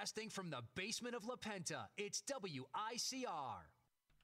Broadcasting from the basement of La Penta, it's WICR.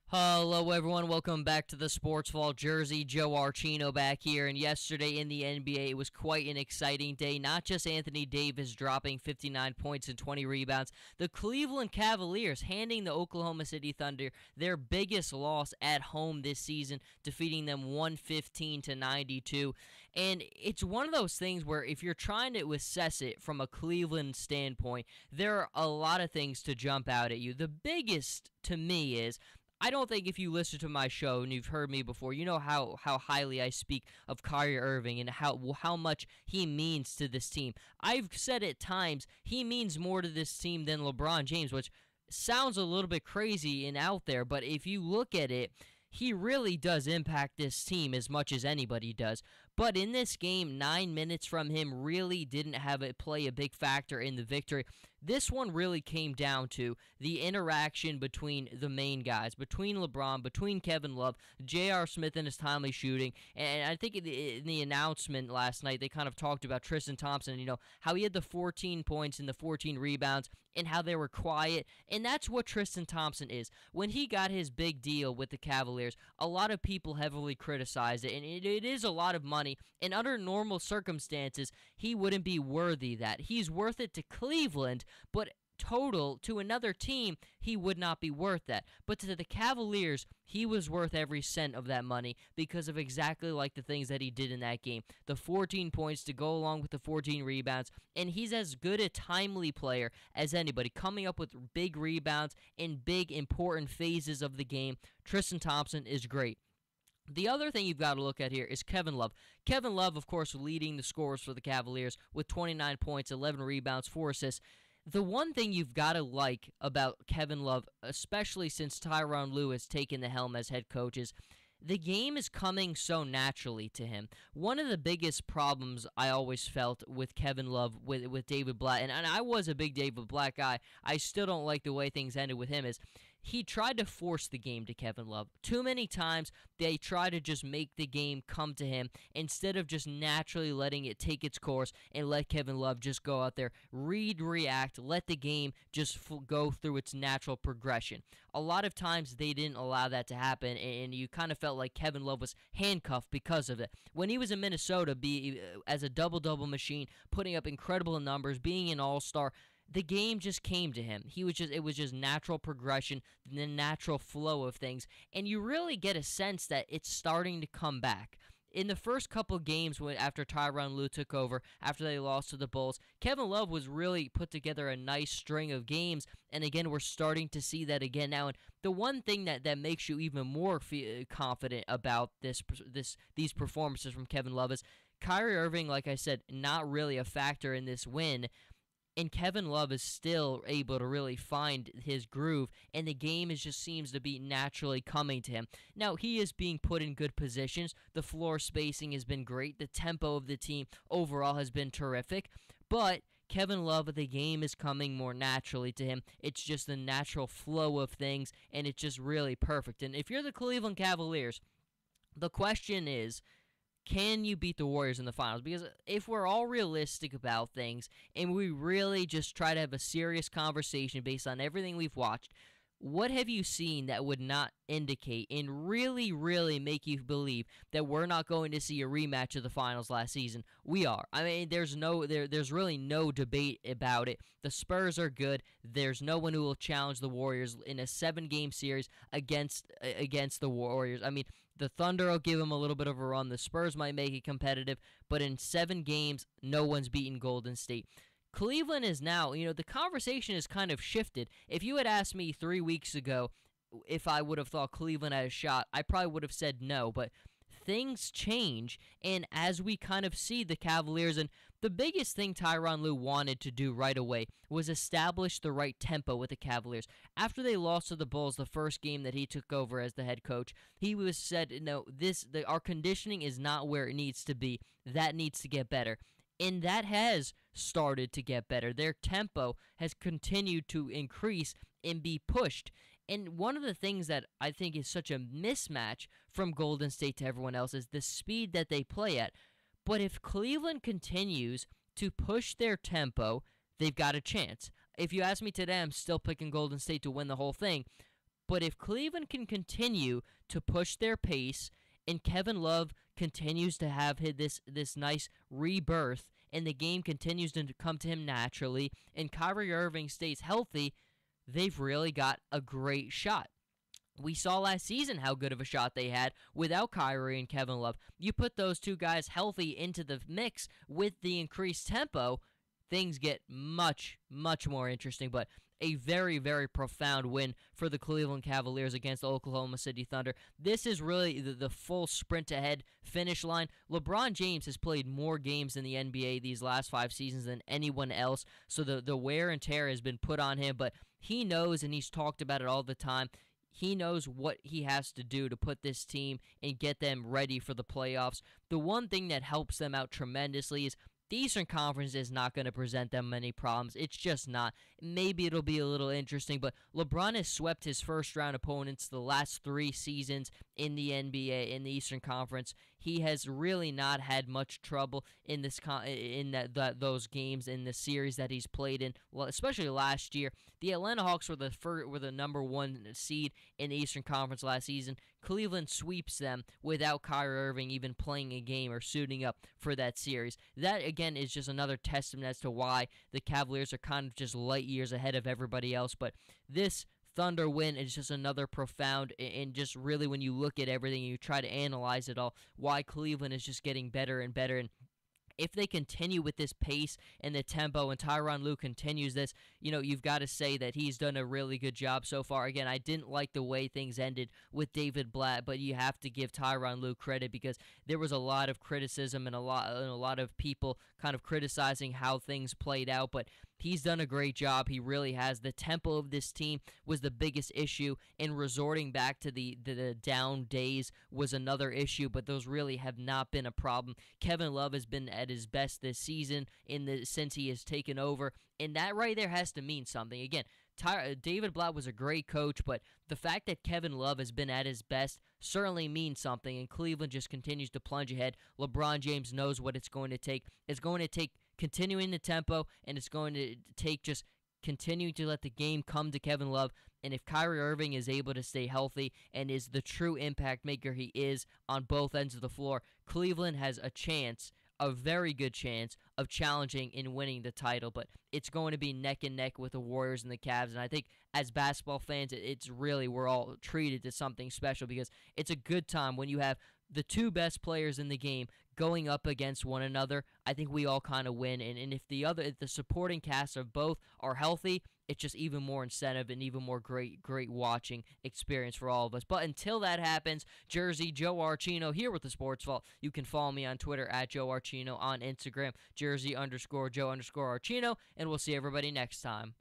Hello everyone, welcome back to the Sports Vault Jersey. Joe Archino back here, and yesterday in the NBA it was quite an exciting day. Not just Anthony Davis dropping 59 points and 20 rebounds, the Cleveland Cavaliers handing the Oklahoma City Thunder their biggest loss at home this season, defeating them 115-92. And it's one of those things where if you're trying to assess it from a Cleveland standpoint, there are a lot of things to jump out at you. The biggest to me is, I don't think if you listen to my show and you've heard me before, you know how highly I speak of Kyrie Irving and how much he means to this team. I've said at times he means more to this team than LeBron James, which sounds a little bit crazy and out there, but if you look at it, he really does impact this team as much as anybody does. But in this game, 9 minutes from him really didn't have it play a big factor in the victory. This one really came down to the interaction between the main guys, between LeBron, between Kevin Love, J.R. Smith and his timely shooting. And I think in the announcement last night, they kind of talked about Tristan Thompson, how he had the 14 points and the 14 rebounds and how they were quiet. And that's what Tristan Thompson is. When he got his big deal with the Cavaliers, a lot of people heavily criticized it, and it is a lot of money. And under normal circumstances, he wouldn't be worthy that. He's worth it to Cleveland, but total to another team, he would not be worth that. But to the Cavaliers, he was worth every cent of that money because of exactly like the things that he did in that game. The 14 points to go along with the 14 rebounds, and he's as good a timely player as anybody, coming up with big rebounds in big important phases of the game. Tristan Thompson is great. The other thing you've got to look at here is Kevin Love. Kevin Love, of course, leading the scorers for the Cavaliers with 29 points, 11 rebounds, 4 assists. The one thing you've got to like about Kevin Love, especially since Tyronn Lue has taken the helm as head coach, is the game is coming so naturally to him. One of the biggest problems I always felt with Kevin Love, with David Blatt, and I was a big David Blatt guy, I still don't like the way things ended with him, is he tried to force the game to Kevin Love. Too many times they try to just make the game come to him instead of just naturally letting it take its course and let Kevin Love just go out there, react, let the game just go through its natural progression. A lot of times they didn't allow that to happen, and you kind of felt like Kevin Love was handcuffed because of it. When he was in Minnesota, as a double-double machine, putting up incredible numbers, being an all-star, the game just came to him. It was just natural progression, the natural flow of things, and you really get a sense that it's starting to come back. In the first couple games after Tyronn Lue took over, after they lost to the Bulls, Kevin Love was really put together a nice string of games, and again, we're starting to see that again now. And the one thing that makes you even more confident about these performances from Kevin Love is Kyrie Irving, like I said, not really a factor in this win. And Kevin Love is still able to really find his groove, and the game just seems to be naturally coming to him. Now, he is being put in good positions. The floor spacing has been great. The tempo of the team overall has been terrific. But Kevin Love, the game is coming more naturally to him. It's just the natural flow of things, and it's just really perfect. And if you're the Cleveland Cavaliers, the question is, can you beat the Warriors in the finals? Because if we're all realistic about things and we really just try to have a serious conversation based on everything we've watched, what have you seen that would not indicate and really, really make you believe that we're not going to see a rematch of the finals last season? We are. I mean, there's really no debate about it. The Spurs are good. There's no one who will challenge the Warriors in a 7-game series against the Warriors. I mean, the Thunder will give them a little bit of a run. The Spurs might make it competitive, but in 7 games, no one's beaten Golden State. Cleveland is now, the conversation has kind of shifted. If you had asked me 3 weeks ago if I would have thought Cleveland had a shot, I probably would have said no, but things change, and as we kind of see the Cavaliers, and the biggest thing Tyronn Lue wanted to do right away was establish the right tempo with the Cavaliers. After they lost to the Bulls the first game that he took over as the head coach, he said, no, our conditioning is not where it needs to be. That needs to get better. And that has started to get better. Their tempo has continued to increase and be pushed. And one of the things that I think is such a mismatch from Golden State to everyone else is the speed that they play at. But if Cleveland continues to push their tempo, they've got a chance. If you ask me today, I'm still picking Golden State to win the whole thing. But if Cleveland can continue to push their pace and Kevin Love continues to have this nice rebirth and the game continues to come to him naturally and Kyrie Irving stays healthy, they've really got a great shot. We saw last season how good of a shot they had without Kyrie and Kevin Love. You put those two guys healthy into the mix with the increased tempo, things get much, much more interesting. But a very, very profound win for the Cleveland Cavaliers against the Oklahoma City Thunder. This is really the full sprint ahead finish line. LeBron James has played more games in the NBA these last 5 seasons than anyone else, so the wear and tear has been put on him, but he knows, and he's talked about it all the time, he knows what he has to do to put this team and get them ready for the playoffs. The one thing that helps them out tremendously is the Eastern Conference is not going to present them many problems. It's just not. Maybe it'll be a little interesting, but LeBron has swept his first-round opponents the last 3 seasons in the NBA, in the Eastern Conference. He has really not had much trouble in those games in the series that he's played in, well, especially last year. The Atlanta Hawks were the number 1 seed in the Eastern Conference last season. Cleveland sweeps them without Kyrie Irving even playing a game or suiting up for that series. That, again, is just another testament as to why the Cavaliers are kind of just light years ahead of everybody else. But this Thunder win is just another profound, and just really when you look at everything, you try to analyze it all, why Cleveland is just getting better and better. And if they continue with this pace and the tempo and Tyronn Lue continues this, you've got to say that he's done a really good job so far. Again, I didn't like the way things ended with David Blatt, but you have to give Tyronn Lue credit because there was a lot of criticism and a lot of people kind of criticizing how things played out, but he's done a great job. He really has. The tempo of this team was the biggest issue, and resorting back to the down days was another issue, but those really have not been a problem. Kevin Love has been at his best this season since he has taken over, and that right there has to mean something. Again, David Blatt was a great coach, but the fact that Kevin Love has been at his best certainly means something, and Cleveland just continues to plunge ahead. LeBron James knows what it's going to take. It's going to take continuing the tempo, and it's going to take just continuing to let the game come to Kevin Love. And if Kyrie Irving is able to stay healthy and is the true impact maker he is on both ends of the floor, Cleveland has a very good chance of challenging and winning the title. But it's going to be neck and neck with the Warriors and the Cavs. And I think as basketball fans, it's really, we're all treated to something special because it's a good time when you have the 2 best players in the game going up against one another. I think we all kind of win. And if the supporting cast of both are healthy, it's just even more incentive and even more great watching experience for all of us. But until that happens, Jersey Joe Archino here with the Sports Vault. You can follow me on Twitter at Joe Archino, on Instagram, Jersey_Joe_Archino, and we'll see everybody next time.